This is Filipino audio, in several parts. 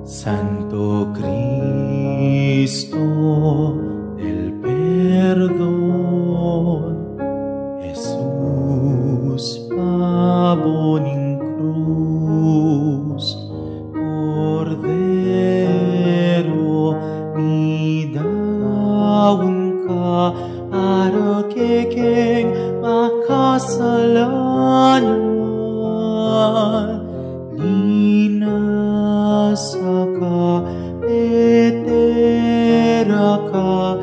Santo Cristo del Perdon, Jesus pabo ning cruz, Cordero mi daun ka, para kekeng makasalanan, linasa ka, etera ka,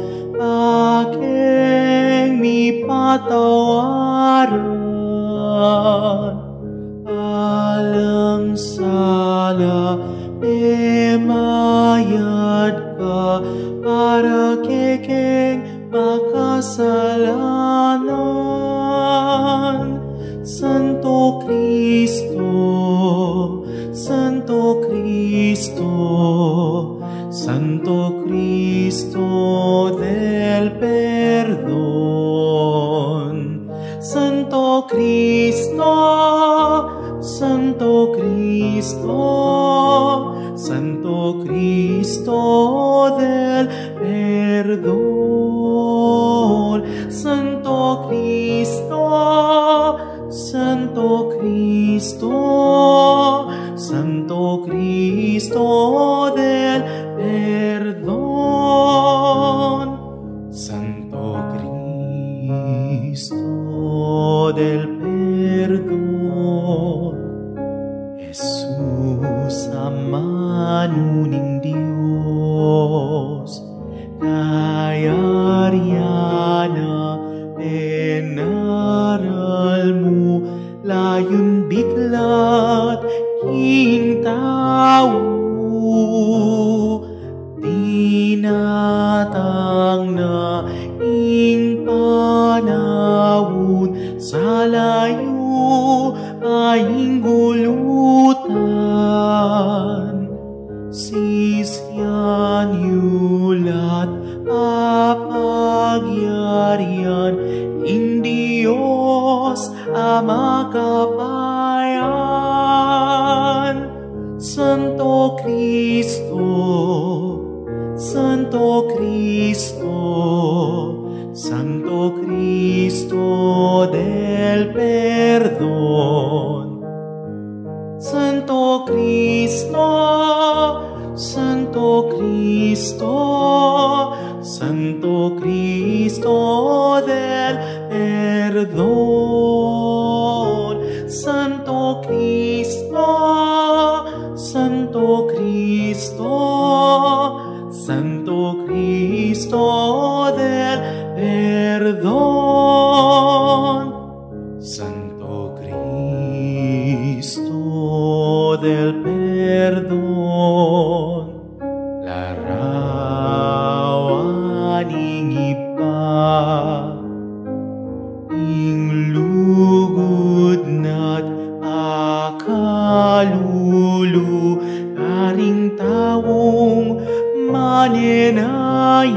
aking mipatawaran. Alang sala, emayad ka, para kekeng makasalanan. Santo Cristo, Santo Cristo, Santo Cristo del Perdon. Santo Cristo, Santo Cristo, Santo Cristo del Perdon. Santo Cristo, Santo Cristo, Santo Cristo del Perdon. Santo Cristo del Perdon, Jesus Ama ning Diyos, kayariana penaral mo, layon biglat king tao, tinatang na ing panahon, sa layo aing gulutan, sisyan yulat apagyarian, in Diyos Ama kabayan. Santo Cristo, Santo Cristo, Santo Cristo del Perdon. Santo Cristo, Santo Cristo, Santo Cristo del Perdon. Santo Cristo, Santo Cristo, Santo Cristo del Perdon. Santo Cristo del Perdon, larawan ing iba, ing lugod na't akalulu, karing tawong manenaya,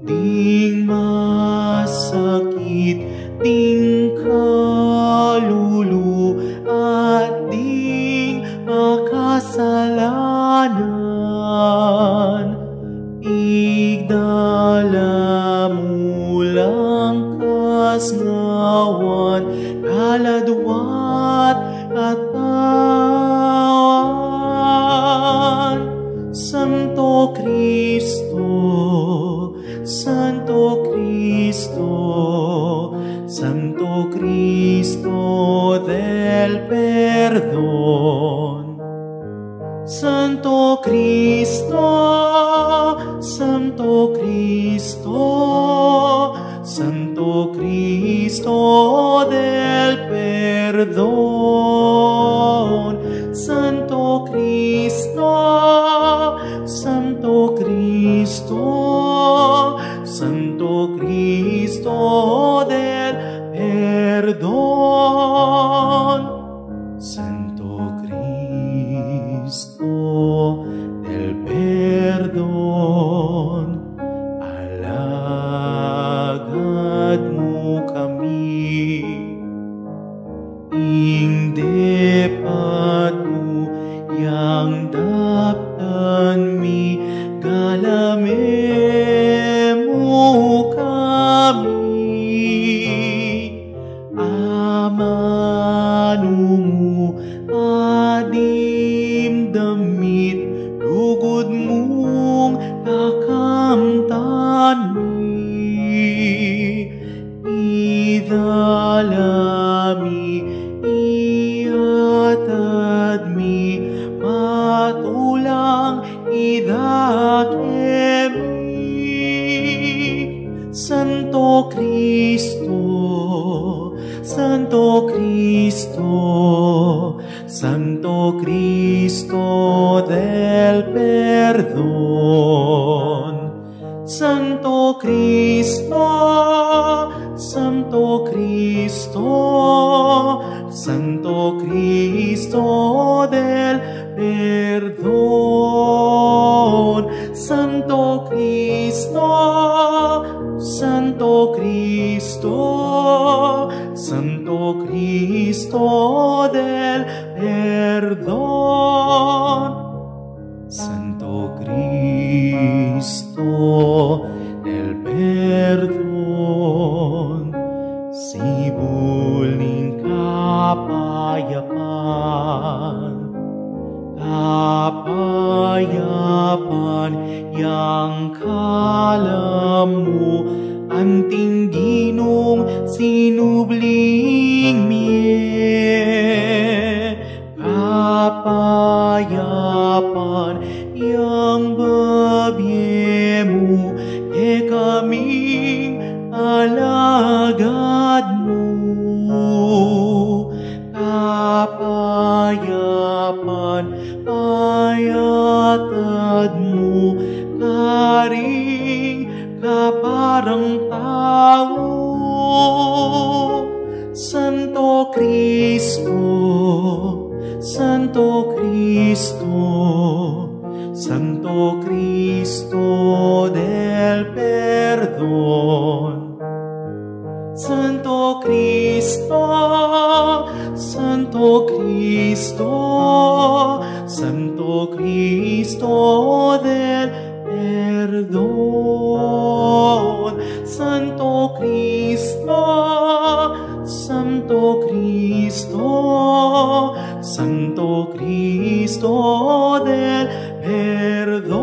ding masakit, ding kalulu, at ding makasalanan. Igdala mo lang kasngawan, kaladwat katawan. Santo Cristo, Santo Cristo, Santo Cristo del Perdon. Santo Cristo, Santo Cristo, Santo Cristo del Perdon. Santo Cristo, Santo Cristo, Santo Cristo del Perdon. Santo Cristo del Perdon, alagad mo kami, ing depat mo yang daptan mi galame mo kami amanumu adim damit lugod mong kakamtan mi idalami iatad mi matulang idakemi Santo Cristo, Santo Cristo, Santo Cristo del Perdon. Santo Cristo, Santo Cristo, Santo Cristo del Perdon. Santo Cristo, Santo Cristo, Santo Cristo del Perdon. Santo Cristo del Perdon, sibul ning kapayapaan, kapayapaan yang kalam mo, anting ginong sinubling miye, kapayapan yang babye mo, kaming alagad mo, kapayapan payatad mo, karing kaparang tao. Santo Cristo, Santo Cristo, Santo Cristo del Perdon. Santo Cristo, Santo Cristo, Santo Cristo del Perdon. Santo Cristo, Santo Cristo, Santo Cristo del Perdon.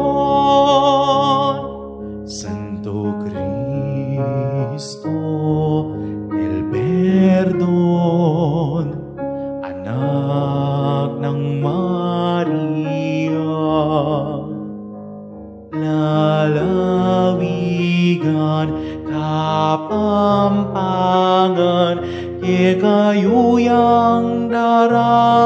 Santo Cristo del Perdon, anak ng Maria, lalawigan kapampangan kekayuyang daralawan,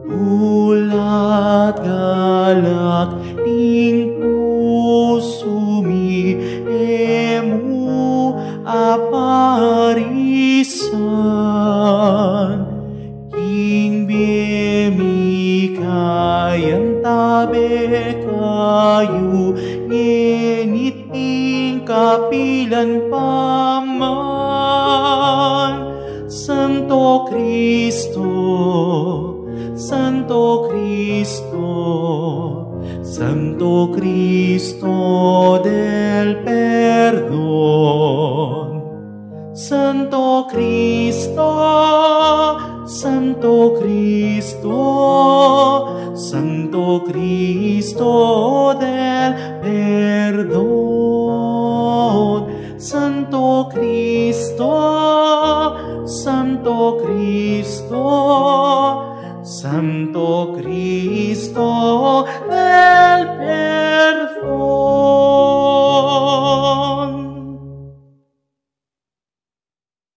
ulat galak ning pusumi emu aparisan, king bemi kayan tabe kayu ngeniting kapilan paman. Santo Cristo, Santo Cristo, Santo Cristo del Perdon. Santo Cristo, Santo Cristo, Santo Cristo del Perdon. Santo Cristo, Santo Cristo, Santo Cristo del